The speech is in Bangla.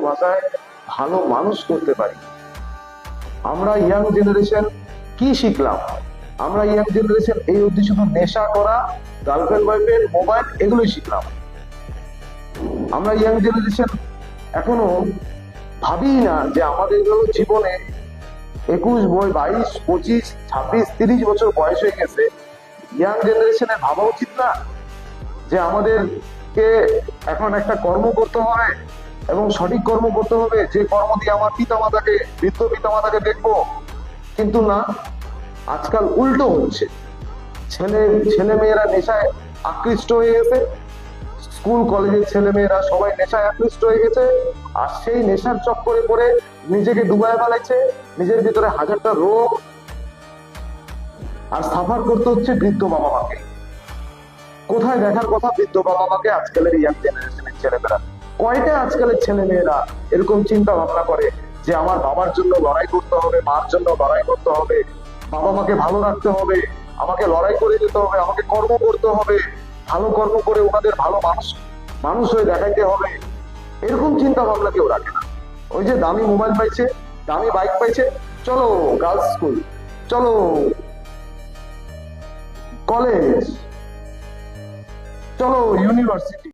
ভাষায় ভালো মানুষ করতে পারি। আমরা ইয়াং জেনারেশন কি শিখলাম? আমরা ইয়াং জেনারেশন এই অবধি শুধু নেশা করা, গার্লফ্রেন্ড বয়ফ্রেন্ড, মোবাইল, এগুলোই শিখলাম। আমরা ইয়াং জেনারেশন এখনো ভাবি না যে আমাদের জীবনে 21, 22, 25, 26, 30 বছর বয়স হয়ে গেছে। ইয়াং জেনারেশনে ভাবা উচিত না যে আমাদেরকে এখন একটা কর্ম করতে হবে এবং সঠিক কর্ম করতে হবে, যে কর্ম দিয়ে আমার পিতামাতাকে, বৃদ্ধ পিতামাতাকে দেখবো? কিন্তু না, আজকাল উল্টো হচ্ছে। ছেলে মেয়েরা নেশায় আকৃষ্ট হয়ে গেছে, স্কুল কলেজের ছেলে মেয়েরা সবাই নেশায় আকৃষ্ট হয়ে গেছে। আর সেই নেশার চক্করে পড়ে নিজেকে ডুবায় ফেলাইছে, নিজের ভিতরে হাজারটা রোগ। আর সাফার করতে হচ্ছে বৃদ্ধ বাবা মাকে। কোথায় দেখার কথা বৃদ্ধ বাবা মাকে আজকালের ইয়াং জেনারেশনের ছেলেমেয়েরা? কয়টা আজকালের ছেলে মেয়েরা এরকম চিন্তা ভাবনা করে যে আমার বাবার জন্য লড়াই করতে হবে, মার জন্য লড়াই করতে হবে, বাবা মাকে ভালো রাখতে হবে, আমাকে লড়াই করে যেতে হবে, আমাকে কর্ম করতে হবে, ভালো কর্ম করে ওনাদের ভালো মানুষ মানুষ হয়ে দেখাইতে হবে? এরকম চিন্তা ভাবনা কেউ রাখে না। ওই যে দামি মোবাইল পাইছে, দামি বাইক পাইছে, চলো গার্লস স্কুল, চলো কলেজ, চলো ইউনিভার্সিটি।